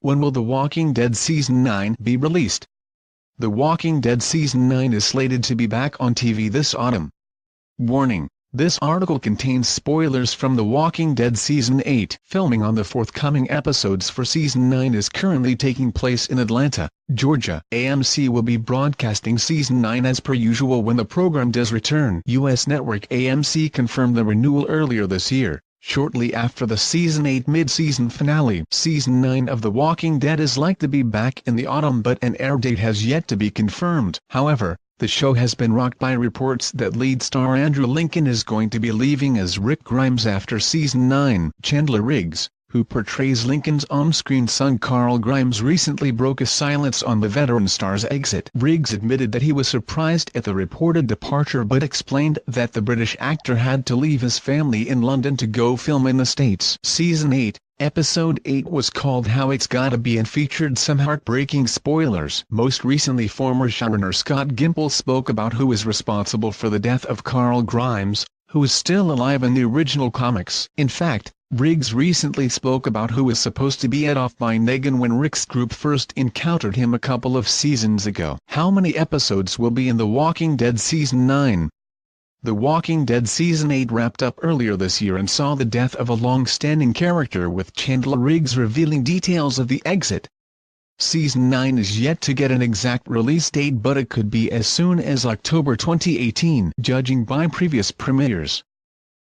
When will The Walking Dead Season 9 be released? The Walking Dead Season 9 is slated to be back on TV this autumn. Warning: this article contains spoilers from The Walking Dead Season 8. Filming on the forthcoming episodes for Season 9 is currently taking place in Atlanta, Georgia. AMC will be broadcasting Season 9 as per usual when the program does return. U.S. network AMC confirmed the renewal earlier this year, shortly after the Season 8 mid-season finale. Season 9 of The Walking Dead is likely to be back in the autumn, but an air date has yet to be confirmed. However, the show has been rocked by reports that lead star Andrew Lincoln is going to be leaving as Rick Grimes after Season 9. Chandler Riggs, who portrays Lincoln's on-screen son Carl Grimes, recently broke a silence on the veteran star's exit. Riggs admitted that he was surprised at the reported departure but explained that the British actor had to leave his family in London to go film in the States. Season 8, Episode 8 was called How It's Gotta Be and featured some heartbreaking spoilers. Most recently, former showrunner Scott Gimple spoke about who is responsible for the death of Carl Grimes, who is still alive in the original comics. In fact, Riggs recently spoke about who was supposed to be off by Negan when Rick's group first encountered him a couple of seasons ago. How many episodes will be in The Walking Dead Season 9? The Walking Dead Season 8 wrapped up earlier this year and saw the death of a long-standing character, with Chandler Riggs revealing details of the exit. Season 9 is yet to get an exact release date, but it could be as soon as October 2018, judging by previous premieres.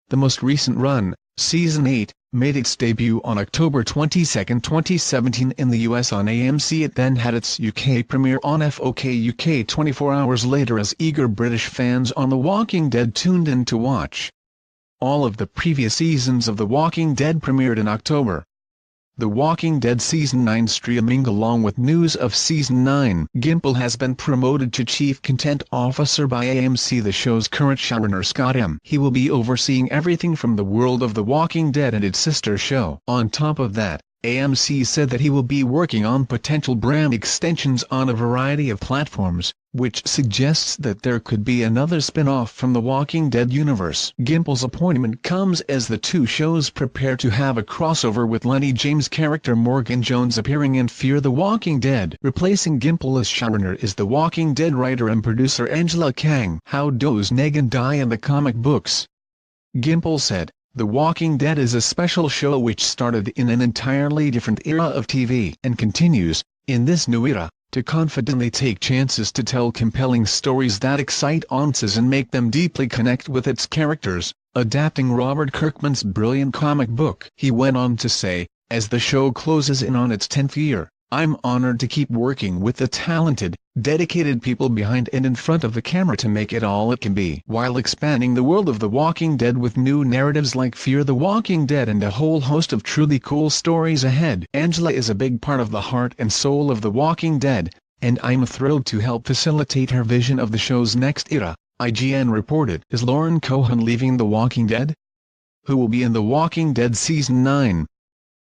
The most recent run, Season 8, made its debut on October 22, 2017 in the US on AMC. It then had its UK premiere on FOK UK 24 hours later, as eager British fans on The Walking Dead tuned in to watch. All of the previous seasons of The Walking Dead premiered in October. The Walking Dead Season 9 streaming. Along with news of Season 9, Gimple has been promoted to Chief Content Officer by AMC, the show's current showrunner Scott M. He will be overseeing everything from the world of The Walking Dead and its sister show. On top of that, AMC said that he will be working on potential brand extensions on a variety of platforms, which suggests that there could be another spin-off from the Walking Dead universe. Gimple's appointment comes as the two shows prepare to have a crossover, with Lenny James' character Morgan Jones appearing in Fear the Walking Dead. Replacing Gimple as showrunner is The Walking Dead writer and producer Angela Kang. How does Negan die in the comic books? Gimple said, "The Walking Dead is a special show which started in an entirely different era of TV and continues, in this new era, to confidently take chances to tell compelling stories that excite audiences and make them deeply connect with its characters, adapting Robert Kirkman's brilliant comic book." He went on to say, "As the show closes in on its 10th year, I'm honored to keep working with the talented, dedicated people behind and in front of the camera to make it all it can be, while expanding the world of The Walking Dead with new narratives like Fear the Walking Dead and a whole host of truly cool stories ahead." Angela is a big part of the heart and soul of The Walking Dead, and I'm thrilled to help facilitate her vision of the show's next era, IGN reported. Is Lauren Cohan leaving The Walking Dead? Who will be in The Walking Dead Season 9?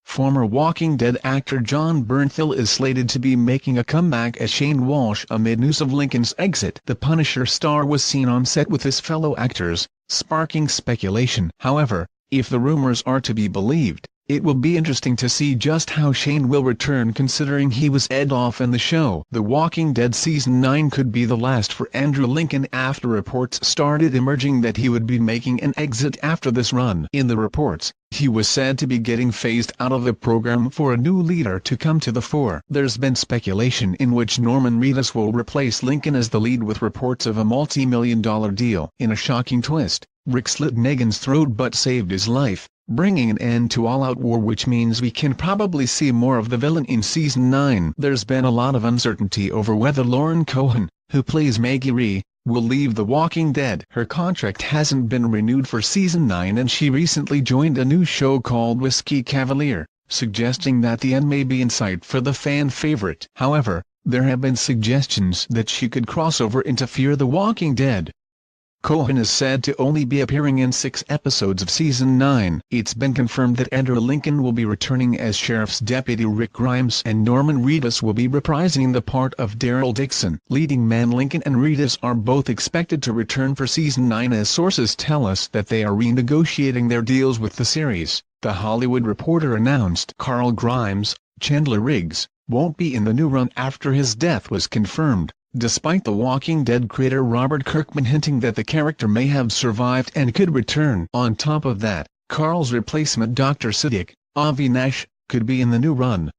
Former Walking Dead actor John Bernthal is slated to be making a comeback as Shane Walsh amid news of Lincoln's exit. The Punisher star was seen on set with his fellow actors, sparking speculation. However, if the rumors are to be believed, it will be interesting to see just how Shane will return, considering he was aired off in the show. The Walking Dead Season 9 could be the last for Andrew Lincoln after reports started emerging that he would be making an exit after this run. In the reports, he was said to be getting phased out of the program for a new leader to come to the fore. There's been speculation in which Norman Reedus will replace Lincoln as the lead, with reports of a multi-million-dollar deal. In a shocking twist, Rick slit Negan's throat but saved his life, bringing an end to all-out war, which means we can probably see more of the villain in Season 9. There's been a lot of uncertainty over whether Lauren Cohan, who plays Maggie Rhee, will leave The Walking Dead. Her contract hasn't been renewed for Season 9, and she recently joined a new show called Whiskey Cavalier, suggesting that the end may be in sight for the fan favorite. However, there have been suggestions that she could cross over into Fear the Walking Dead. Cohan is said to only be appearing in 6 episodes of Season 9. It's been confirmed that Andrew Lincoln will be returning as Sheriff's Deputy Rick Grimes, and Norman Reedus will be reprising the part of Daryl Dixon. Leading man Lincoln and Reedus are both expected to return for Season 9, as sources tell us that they are renegotiating their deals with the series, The Hollywood Reporter announced. Carl Grimes, Chandler Riggs, won't be in the new run after his death was confirmed, despite The Walking Dead creator Robert Kirkman hinting that the character may have survived and could return. On top of that, Carl's replacement Dr. Siddiq, Avi Nash, could be in the new run.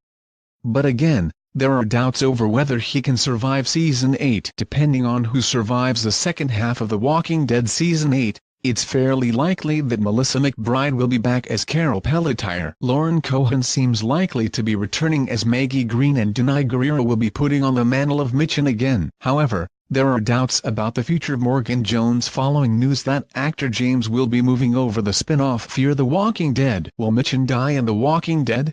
But again, there are doubts over whether he can survive Season 8. Depending on who survives the second half of The Walking Dead Season 8, it's fairly likely that Melissa McBride will be back as Carol Pelletier. Lauren Cohan seems likely to be returning as Maggie Green, and Denai Guerrero will be putting on the mantle of Mitchum again. However, there are doubts about the future of Morgan Jones following news that actor James will be moving over the spin-off Fear the Walking Dead. Will Mitchum die in The Walking Dead?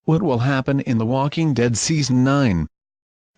What will happen in The Walking Dead Season 9?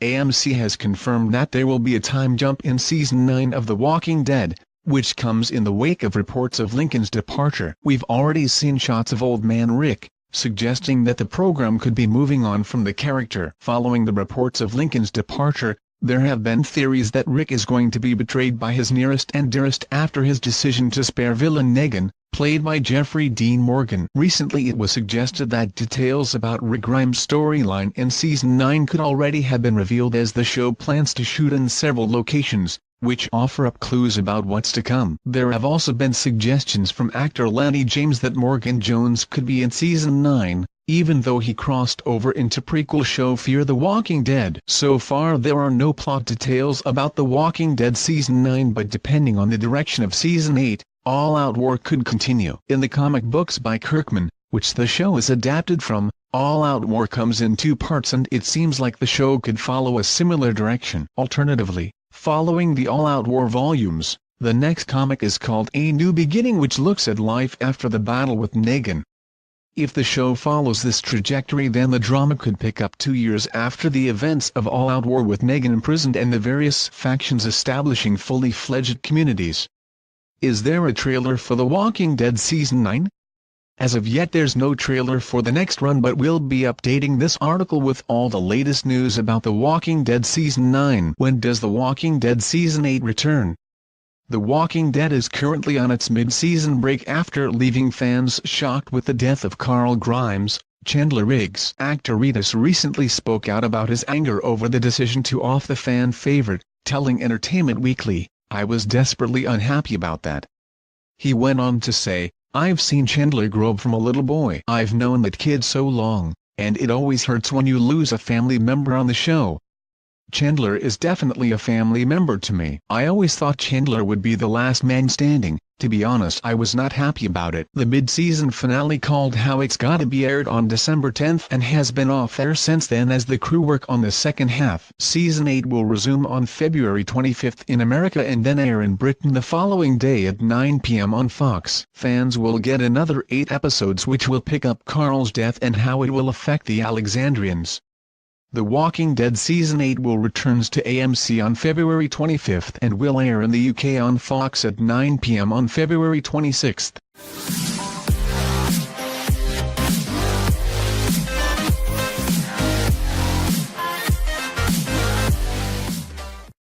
AMC has confirmed that there will be a time jump in Season 9 of The Walking Dead, which comes in the wake of reports of Lincoln's departure. We've already seen shots of Old Man Rick, suggesting that the program could be moving on from the character. Following the reports of Lincoln's departure, there have been theories that Rick is going to be betrayed by his nearest and dearest after his decision to spare villain Negan, played by Jeffrey Dean Morgan. Recently it was suggested that details about Rick Grimes' storyline in Season 9 could already have been revealed, as the show plans to shoot in several locations, which offer up clues about what's to come. There have also been suggestions from actor Lenny James that Morgan Jones could be in Season 9, even though he crossed over into prequel show Fear the Walking Dead. So far there are no plot details about The Walking Dead Season 9, but depending on the direction of Season 8, all-out war could continue. In the comic books by Kirkman, which the show is adapted from, All-Out War comes in 2 parts, and it seems like the show could follow a similar direction. Alternatively, following the All-Out War volumes, the next comic is called A New Beginning, which looks at life after the battle with Negan. If the show follows this trajectory, then the drama could pick up 2 years after the events of All-Out War, with Negan imprisoned and the various factions establishing fully fledged communities. Is there a trailer for The Walking Dead Season 9? As of yet there's no trailer for the next run, but we'll be updating this article with all the latest news about The Walking Dead Season 9. When does The Walking Dead Season 8 return? The Walking Dead is currently on its mid-season break after leaving fans shocked with the death of Carl Grimes. Chandler Riggs. Actor Reedus recently spoke out about his anger over the decision to off the fan favorite, telling Entertainment Weekly, "I was desperately unhappy about that." He went on to say, "I've seen Chandler grow up from a little boy. I've known that kid so long, and it always hurts when you lose a family member on the show. Chandler is definitely a family member to me. I always thought Chandler would be the last man standing. To be honest, I was not happy about it." The mid-season finale, called How It's Gotta Be, aired on December 10th and has been off air since then as the crew work on the second half. Season 8 will resume on February 25th in America and then air in Britain the following day at 9 p.m. on Fox. Fans will get another 8 episodes which will pick up Carl's death and how it will affect the Alexandrians. The Walking Dead Season 8 will returns to AMC on February 25th and will air in the UK on Fox at 9 p.m. on February 26th.